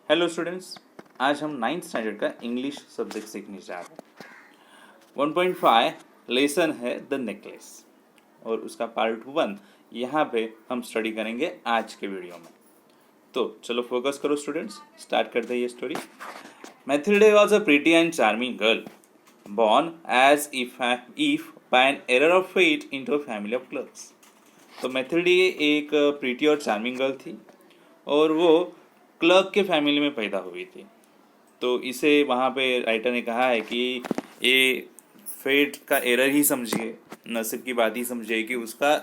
Hello students, आज हम ninth standard का इंग्लिश सब्जेक्ट सीखने जा रहे हैं। 1.5 लेसन है द नेकलेस और उसका पार्ट 1 यहाँ पे हम स्टडी करेंगे आज के वीडियो में। तो चलो फोकस करो स्टूडेंट्स, स्टार्ट करते हैं ये story. Mathilde was a pretty and charming girl born as if by an error of fate into a family of clerks। तो मैथिल्डे एक प्रीटी और चार्मिंग गर्ल थी और वो क्लर्क के फैमिली में पैदा हुई थी। तो इसे वहाँ पे राइटर ने कहा है कि ये फेट का एरर ही समझिए, नसीब की बात ही समझिए कि उसका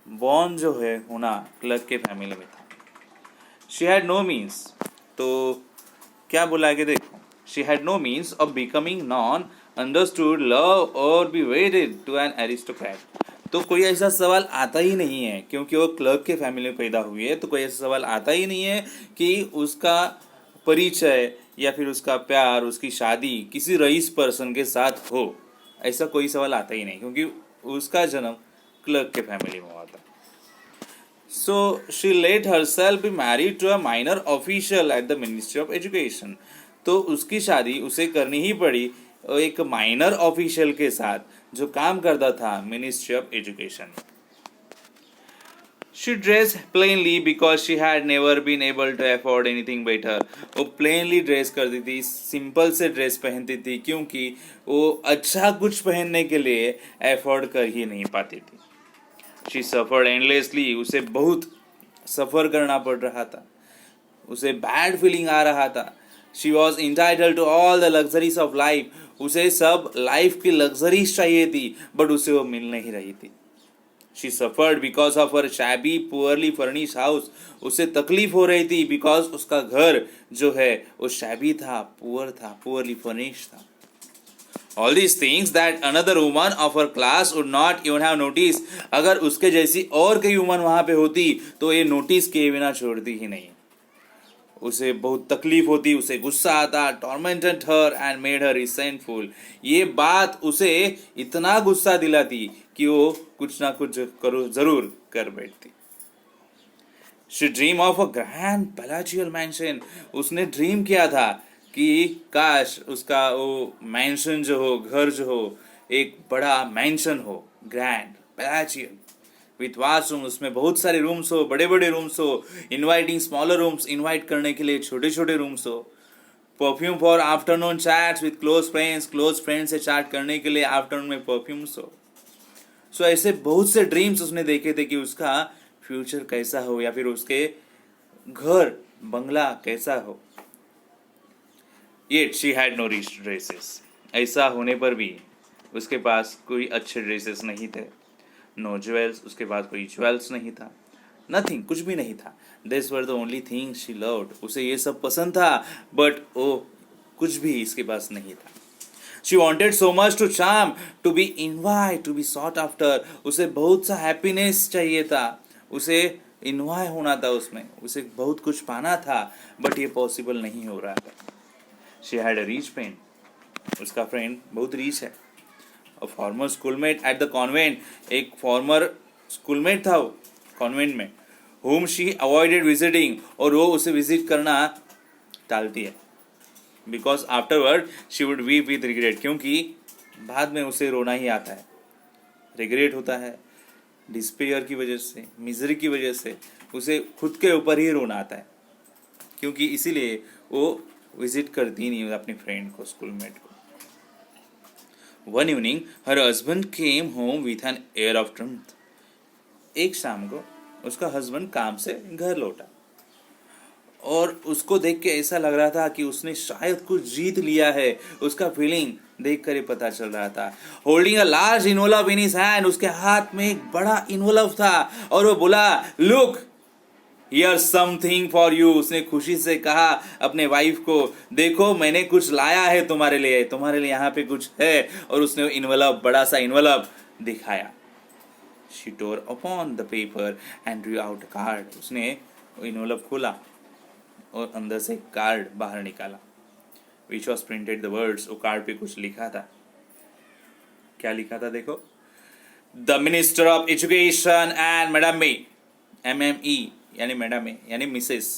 बॉर्न जो है होना क्लर्क के फैमिली में था। शी हैड नो मीन्स, तो क्या बोला कि देखो, she had no means of becoming non understood love और be wedded to an aristocrat. तो कोई ऐसा सवाल आता ही नहीं है, क्योंकि वो क्लर्क के फैमिली में पैदा हुई है, तो कोई ऐसा सवाल आता ही नहीं है कि उसका परिचय या फिर उसका प्यार, उसकी शादी किसी रईस पर्सन के साथ हो। ऐसा कोई सवाल आता ही नहीं, क्योंकि उसका जन्म क्लर्क के फैमिली में हुआ था। So she let herself be married to a minor official at the Ministry of Education। तो उसकी शादी उसे करनी ही पड़ी एक माइनर ऑफिशियल के साथ जो काम करता था ministry of education. She dressed plainly because she had never been able to afford anything better। वो प्लेनली ड्रेस करती थी, सिंपल से ड्रेस पहनती थी, क्योंकि वो अच्छा कुछ पहनने के लिए अफोर्ड कर ही नहीं पाती थी। She suffered endlessly। उसे बहुत सफ़र करना पड़ रहा था, उसे बैड फीलिंग आ रहा था। She was entitled to all the luxuries of life। उसे सब लाइफ की लग्जरीज चाहिए थी, बट उसे वो मिल नहीं रही थी। She suffered because of her shabby poorly furnished house। उसे तकलीफ हो रही थी बिकॉज उसका घर जो है वो shabby था, पुअर था, poorly furnished था। All these things that another woman of her class would not even have noticed। अगर उसके जैसी और कई वुमन वहां पे होती तो ये नोटिस किए बिना छोड़ती ही नहीं। उसे बहुत तकलीफ होती, उसे गुस्सा आता, tormented her and made her resentful. ये बात उसे इतना गुस्सा दिलाती कि वो कुछ ना कुछ करो जरूर कर बैठती। She dream of a grand palatial mansion। उसने ड्रीम किया था कि काश उसका वो मैंशन जो हो, घर जो हो, एक बड़ा मैंशन हो, ग्रैंड पैलाचियल विथ वाशरूम, उसमें बहुत सारे रूम्स हो, बड़े बड़े रूम्स हो, इनवाइटिंग स्मॉलर रूम्स, इनवाइट करने के लिए छोटे छोटे रूम्स हो। Perfume for afternoon chats with close friends से चैट करने के लिए आफ्टरनून में परफ्यूम्स हो। सो ऐसे बहुत से ड्रीम्स उसने देखे थे कि उसका फ्यूचर कैसा हो या फिर उसके घर बंगला कैसा हो। Yet she had no rich dresses. ऐसा होने पर भी उसके पास कोई अच्छे ड्रेसेस नहीं थे। नो ज्वेल्स, उसके पास कोई ज्वेल्स नहीं था। नथिंग, कुछ भी नहीं था। This were the only thing she loved. उसे ये सब पसंद था, बट वो कुछ भी इसके पास नहीं था। She wanted so much to charm, to be invite, to be sought after। उसे बहुत सा हैप्पीनेस चाहिए था, उसे इन्वाय होना था, उसमें उसे बहुत कुछ पाना था, बट ये पॉसिबल नहीं हो रहा था। She had a rich friend। उसका फ्रेंड बहुत रीच है। A former schoolmate at the convent। एक फॉर्मर स्कूलमेट था वो कॉन्वेंट में। whom she avoided visiting। और वो उसे विजिट करना टालती है। Because afterward she would weep with regret. क्योंकि बाद में उसे रोना ही आता है, रिग्रेट होता है, डिस्पेयर की वजह से, मिजरी की वजह से उसे खुद के ऊपर ही रोना आता है, क्योंकि इसीलिए वो विजिट करती नहीं अपने फ्रेंड को, स्कूलमेट को। One evening her husband came home with an air of truth. एक शाम को उसका हस्बैंड काम से घर लौटा और उसको देख के ऐसा लग रहा था कि उसने शायद कुछ जीत लिया है। उसका फीलिंग देख कर ही पता चल रहा था। Holding a large involve in his hand. उसके हाथ में एक बड़ा इन्वॉल्व था और वो बोला, look here something for you. उसने खुशी से कहा अपने वाइफ को, देखो मैंने कुछ लाया है तुम्हारे लिए, तुम्हारे लिए यहाँ पे कुछ है। और उसने इन्वॉल्व, बड़ा सा इन्वॉल्व दिखाया। She tore upon the paper and drew out a card। उसने इन्वॉल्व खोला और अंदर से कार्ड बाहर निकाला। Which was printed the words। वो कार्ड पे कुछ लिखा था। क्या लिखा था देखो, the minister of education and madam मे, MME यानी मैडम मे यानी Mrs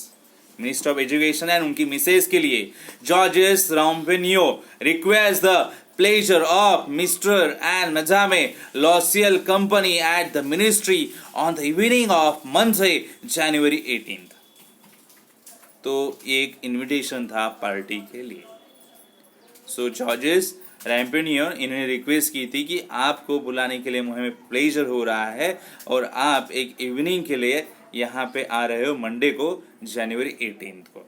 minister of education and उनकी मिसेज के लिए Georges Ramponneau request the pleasure of Mr. and Madame Loisiel company at the ministry on the evening of Monday, January 18th. तो ये एक इनविटेशन था पार्टी के लिए. सो जॉर्जेस रैम्पेनियर इन्होंने रिक्वेस्ट की थी कि आपको बुलाने के लिए मुझे प्लेजर हो रहा है और आप एक इवनिंग के लिए यहाँ पे आ रहे हो मंडे को, जनवरी 18 को.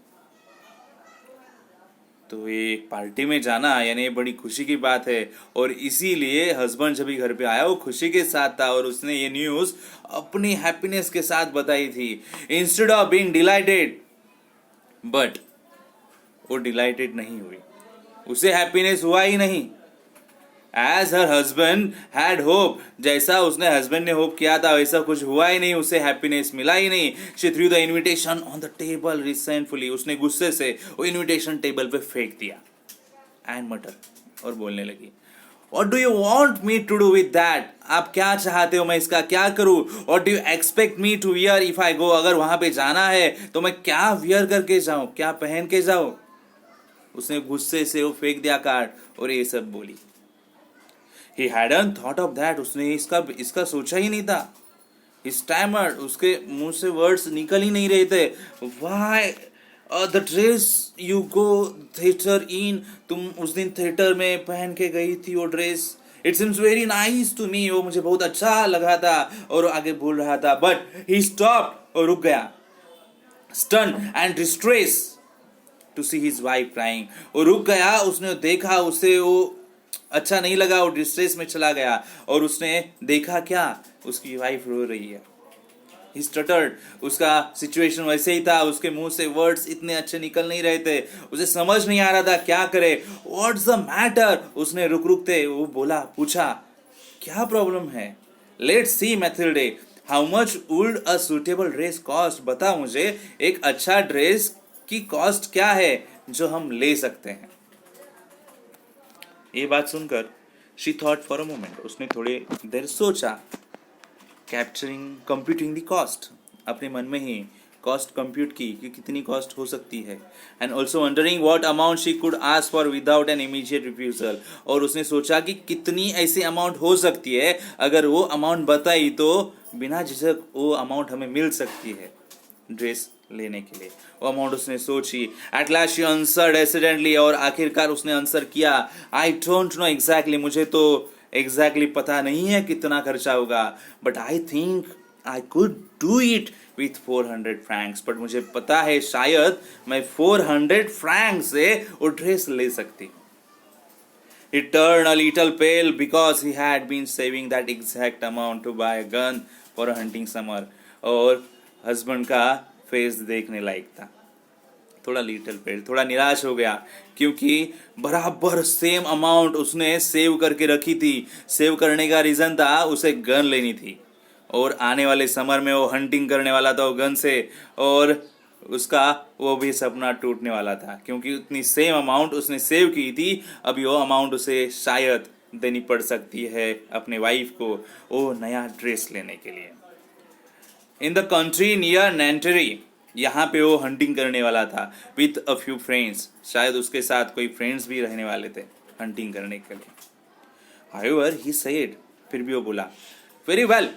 तो ये पार्टी में जाना यानी बड़ी खुशी की बात है और इसीलिए हस्बैंड जब भी घर पे आया वो खुशी के साथ था और उसने ये न्यूज़ अपनी हैप्पीनेस के साथ बताई थी. Instead of being delighted, but वो डिलाइटेड नहीं हुई, उसे हैप्पीनेस हुआ ही नहीं. As her husband had hope, जैसा उसने हस्बैंड ने होप किया था वैसा कुछ हुआ ही नहीं, उसे हैप्पीनेस मिला ही नहीं. She threw the invitation on the table resentfully, उसने गुस्से से वो इनविटेशन टेबल पे फेंक दिया. एंड मटर, और बोलने लगी, What do you want me to do with that? आप क्या चाहते हो मैं इसका क्या करूं? What do you expect me to wear if I go? अगर वहां पे जाना है तो मैं क्या वियर करके जाऊं, क्या पहन के जाऊं? उसने गुस्से से वो फेंक दिया कार्ड और ये सब बोली. He hadn't thought of that. उसने इसका सोचा ही नहीं था. He stammered, उसके मुंह से वर्ड्स निकल ही नहीं रहे थे. Why the dress you go theater in, तुम उस दिन थिएटर में पहन के गई थी वो dress. It seems very nice to me, वो मुझे बहुत अच्छा लगा था. और आगे बोल रहा था, but he stopped, और रुक गया. Stunned and distressed to see his wife crying, और रुक गया. उसने देखा, उसे वो अच्छा नहीं लगा, वो डिस्ट्रेस में चला गया और उसने देखा क्या, उसकी वाइफ रो रही है. He stuttered, उसका सिचुएशन वैसे ही था, उसके मुंह से वर्ड्स इतने अच्छे निकल नहीं रहे थे, उसे समझ नहीं आ रहा था क्या करे. What's the matter? उसने रुकते वो बोला, पूछा क्या प्रॉब्लम है. Let's see Mathilde, how much would a suitable dress cost? बता मुझे एक अच्छा ड्रेस की कॉस्ट क्या है जो हम ले सकते हैं. ये बात सुनकर she thought for a moment, उसने थोड़ी देर सोचा. कंप्यूटिंग द कॉस्ट, अपने मन में ही कॉस्ट कंप्यूट की कि कितनी कॉस्ट हो सकती है. And also wondering what amount she could ask for without an immediate refusal, और उसने सोचा कि कितनी ऐसी अमाउंट हो सकती है अगर वो अमाउंट बताई तो बिना झिझक वो अमाउंट हमें मिल सकती है ड्रेस लेने के लिए. वो अमाउंट उसने सोची. एट लास्ट शी आंसर्ड हेसिडेंटली, और आखिरकार उसने आंसर किया, आई डोंट नो एग्जैक्टली, मुझे तो एग्जैक्टली पता नहीं है कितना खर्चा होगा, but I think I could do it with 400 Franks, but मुझे पता है शायद मैं 400 फ्रैंक से वो ड्रेस ले सकती. He turned a little pale because he had been saving that exact amount to buy a gun for a hunting summer. और हस्बैंड का फेस देखने लायक था. थोड़ा लिटिल पेल, थोड़ा निराश हो गया क्योंकि बराबर सेम अमाउंट उसने सेव करके रखी थी. सेव करने का रीज़न था उसे गन लेनी थी और आने वाले समर में वो हंटिंग करने वाला था वो गन से, और उसका वो भी सपना टूटने वाला था क्योंकि उतनी सेम अमाउंट उसने सेव की थी. अभी वो अमाउंट उसे शायद देनी पड़ सकती है अपने वाइफ को वो नया ड्रेस लेने के लिए. इन द कंट्री नियर नैंटेरी, यहाँ पे वो हंटिंग करने वाला था विथ अ फ्यू फ्रेंड्स, शायद उसके साथ कोई फ्रेंड्स भी रहने वाले थे हंटिंग करने के लिए. हाउएवर ही सेड, फिर भी वो बोला, very well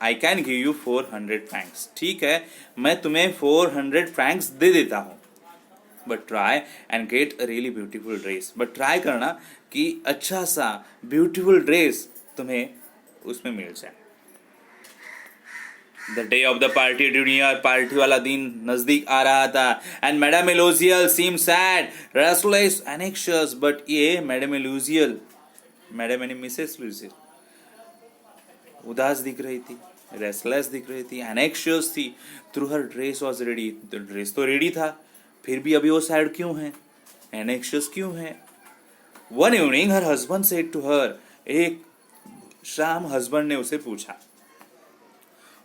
I can give you 400 Franks, ठीक है मैं तुम्हें 400 फ्रैंक्स दे देता हूँ, but try and get a really beautiful dress, but try करना कि अच्छा सा ब्यूटीफुल ड्रेस तुम्हें उसमें मिल जाए. The day of the party drew near, party वाला दिन नजदीक आ रहा था. And Madame Eloisiel seemed sad, restless and anxious. But ये Madame Eloisiel, Madame यानी मिसेस लुजियल, उदास दिख रही थी, रेस्टलेस दिख रही थी, and anxious थी. Through her dress was ready, तो ड्रेस तो रेडी था, फिर भी अभी वो सैड क्यों है, and anxious क्यों है. One evening her husband said to her, एक शाम हस्बैंड ने उसे पूछा,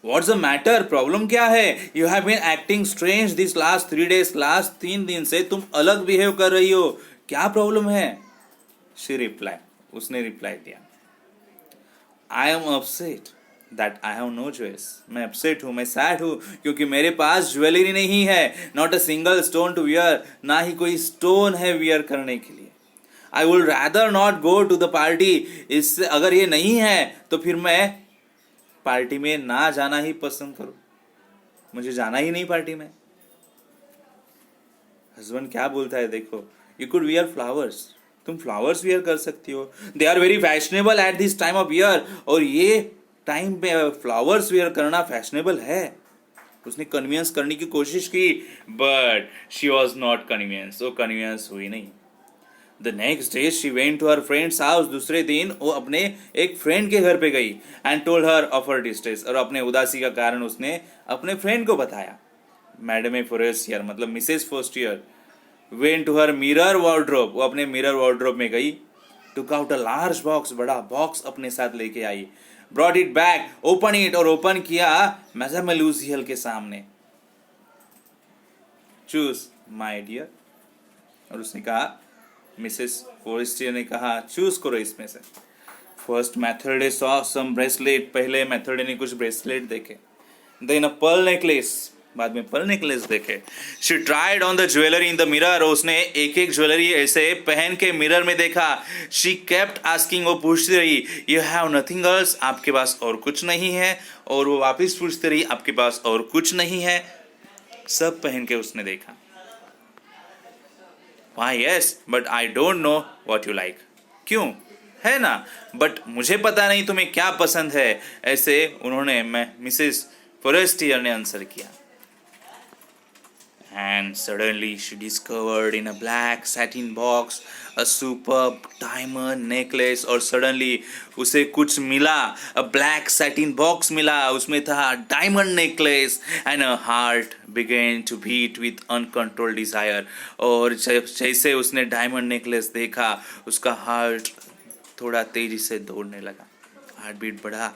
What's the matter? प्रॉब्लम क्या है? You have been acting strange this last 3 days. Last 3 दिन से तुम अलग बिहेव कर रही हो, क्या प्रॉब्लम है? She replied, उसने रिप्लाई दिया, I am upset. That I have no jewels, मैं अपसेट हूँ, मैं सैड हूँ, क्योंकि मेरे पास ज्वेलरी नहीं है, not a single stone to wear, ना ही कोई स्टोन है वियर करने के लिए। I would rather not go to the party, इससे अगर ये नहीं है तो फिर मैं पार्टी में ना जाना ही पसंद करूँ, मुझे जाना ही नहीं पार्टी में। हस्बैंड क्या बोलता है देखो, यू कुड वियर फ्लावर्स, तुम फ्लावर्स वियर कर सकती हो, they are very fashionable at this time of year, और ये टाइम पे फ्लावर्स वियर करना फैशनेबल है। उसने कन्विंस करने की कोशिश की, but she was not convinced, वो कन्विंस हुई नहीं। The next day she went to her friends house, दूसरे दिन वो अपने एक फ्रेंड के घर पे गई, and told her of her distress, और अपने उदासी का कारण उसने अपने फ्रेंड को बताया। मैडम फॉरेस्टियर मतलब Mrs Forestier went to her mirror wardrobe, वो अपने मिरर वार्डरोब में गई, took out a large box, बड़ा बॉक्स अपने साथ लेके आई, brought it back, open it, और ओपन किया मैडम लूसियल के सामने। चूज माय डियर, और उसने कहा, मिसेस फॉरेस्टियर ने कहा चूज करो इसमें से। फर्स्ट मैथर्डे सॉ सम ब्रेसलेट, पहले मैथर्डे ने कुछ ब्रेसलेट देखे, देन अ पर्ल नेकलेस, बाद में पर्ल नेकलेस देखे। She tried on the jewellery in the mirror, उसने एक एक ज्वेलरी ऐसे पहन के मिरर में देखा। शी केप्ट आस्किंग, वो पूछती रही, यू हैव नथिंग एल्स, आपके पास और कुछ नहीं है, और वो वापस पूछती रही, आपके पास और कुछ नहीं है। सब पहन के उसने देखा। Why yes but I don't know what you like, क्यों है ना, बट मुझे पता नहीं तुम्हें क्या पसंद है, ऐसे उन्होंने मिसेस फॉरेस्टियर ने आंसर किया। And suddenly she discovered in a black satin box a superb diamond necklace, और suddenly उसे कुछ मिला, a black satin box मिला, उसमें था diamond necklace, and her heart began to beat with uncontrolled desire, और जैसे उसने diamond necklace देखा, उसका हार्ट थोड़ा तेजी से दौड़ने लगा, हार्ट बीट बढ़ा,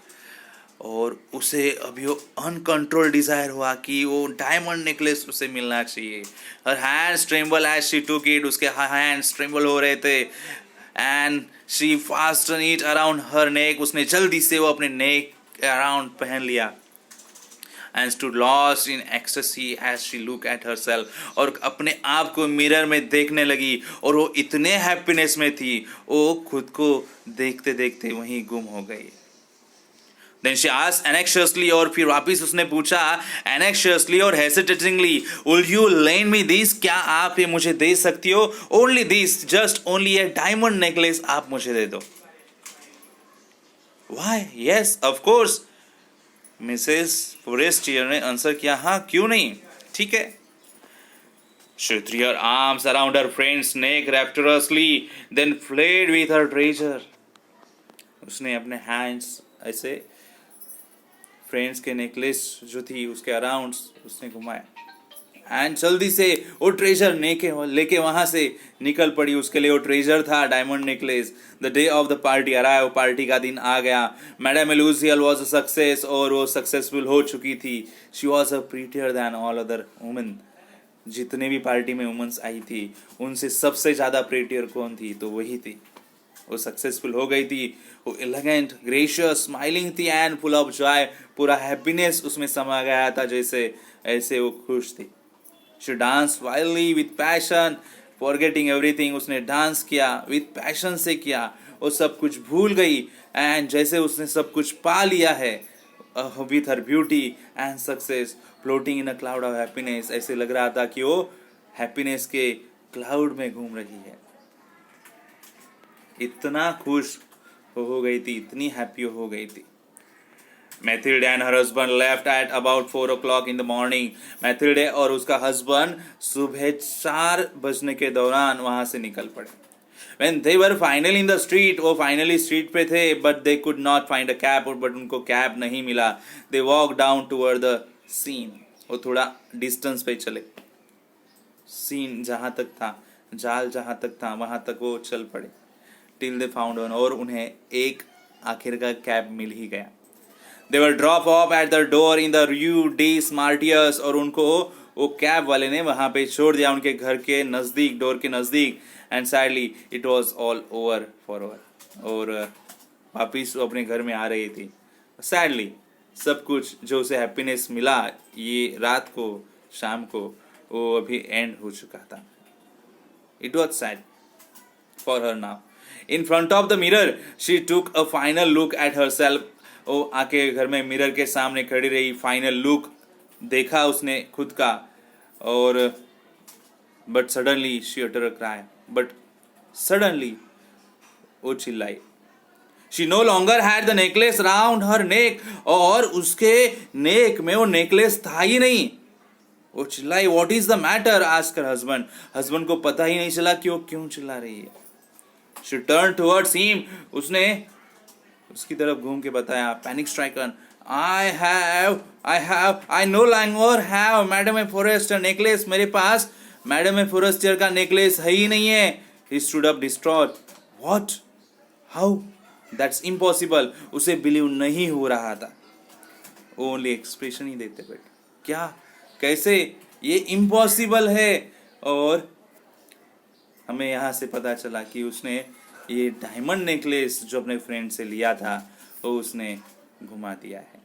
और उसे अभी वो अनकंट्रोल डिजायर हुआ कि वो डायमंड नेकलेस उसे मिलना चाहिए। Her hands tremble as she took it, उसके हैंड्स ट्रेम्बल हो रहे थे, and she fasten it around her neck, उसने जल्दी से वो अपने नेक अराउंड पहन लिया। And stood lost in ecstasy as she look at herself, और अपने आप को मिरर में देखने लगी, और वो इतने हैप्पीनेस में थी, वो खुद को देखते देखते वहीं गुम हो गई। Then she asked anxiously, और फिर वापिस उसने पूछा anxiously और hesitatingly, will you lend me this, क्या आप ये मुझे दे सकती हो, only this, just only a diamond necklace आप मुझे दे दो। Why yes of course, Mrs Forestier ने आंसर किया, हाँ क्यों नहीं, ठीक है। She threw her arms around her friend's neck rapturously, then fled with her treasure, उसने अपने हैंड्स ऐसे फ्रेंड्स के नेकलेस जो थी उसके अराउंड उसने घुमाया, एंड जल्दी से वो ट्रेजर लेके वहां से निकल पड़ी। उसके लिए वो ट्रेजर था diamond necklace. The day of the party arrive, party का दिन आ गया। Madam Loisel was a success, और वो सक्सेसफुल हो चुकी थी। She was a prettier than all other women, जितने भी पार्टी में वुमेन्स आई थी उनसे सबसे ज्यादा प्रीटियर कौन थी, तो वही थी। वो सक्सेसफुल हो गई थी, वो एलिगेंट ग्रेशियस स्माइलिंग थी एंड फुल ऑफ जॉय, पूरा हैप्पीनेस उसमें समा गया था जैसे, ऐसे वो खुश थी। She dance wildly with passion forgetting everything, उसने डांस किया विथ पैशन से किया, वो सब कुछ भूल गई, एंड जैसे उसने सब कुछ पा लिया है with her beauty and success floating in a cloud of happiness, ऐसे लग रहा था कि वो हैप्पीनेस के क्लाउड में घूम रही है। इतना खुश हो गई थी, इतनी हैप्पी हो गई थी। Mathilde and her husband left at about 4 o'clock in the morning, Mathilde और उसका हस्बैंड सुबह 4 बजने के दौरान वहां से निकल पड़े। When they were finally in the street, वो फाइनली स्ट्रीट पे थे, but they could not find a cab, but उनको कैब नहीं मिला। They walked down toward the scene, वो थोड़ा डिस्टेंस पे चले, सीन जहां तक था, जाल जहां तक था वहां तक वो चल पड़े। टिल दे फाउंड वन, और उन्हें एक आखिर का कैब मिल ही गया। They were drop off at the door in the rue de Martyrs, और उनको वो कैब वाले ने वहां पे छोड़ दिया उनके घर के नजदीक, डोर के नजदीक। And sadly it was all over for over, और वापिस वो अपने घर में आ रही थी। सैडली सब कुछ जो उसे हैप्पीनेस मिला ये रात को शाम को, वो अभी एंड हो चुका था. It was sad for her now. In front of the mirror she took a final look at her self. वो आके घर में मिरर के सामने खड़ी रही, फाइनल लुक देखा उसने खुद का. और but suddenly she utter a cry. But suddenly वो चिल्लाई. She no longer had the necklace round her neck. और उसके नेक में वो नेकलेस था ही नहीं. वो चिल्लाई. What is the matter asked her husband. Husband को पता ही नहीं चला कि वो क्यों चिल्ला रही है. She turn towards him. उसने उसकी तरफ घूम के बताया, panic stricken. I no longer have madam a Forestier necklace. मेरे पास मैडम ए फॉरेस्टर का नेकलेस है ही नहीं है. He stood up distraught. What, how, that's impossible. उसे बिलीव नहीं हो रहा था. वो ओनली एक्सप्रेशन ही देते बैठ. क्या, कैसे, ये इम्पॉसिबल है. और हमें यहाँ से पता चला कि उसने ये डायमंड नेकलेस जो अपने फ्रेंड से लिया था वो उसने घुमा दिया है.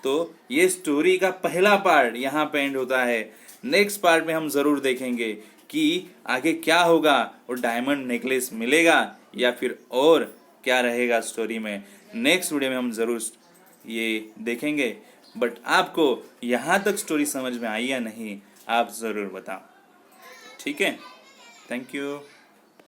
तो ये स्टोरी का पहला पार्ट यहाँ पे एंड होता है. नेक्स्ट पार्ट में हम जरूर देखेंगे कि आगे क्या होगा. वो डायमंड नेकलेस मिलेगा या फिर और क्या रहेगा स्टोरी में. नेक्स्ट वीडियो में हम जरूर ये देखेंगे. बट आपको यहाँ तक स्टोरी समझ में आई या नहीं आप ज़रूर बताओ. ठीक है, थैंक यू.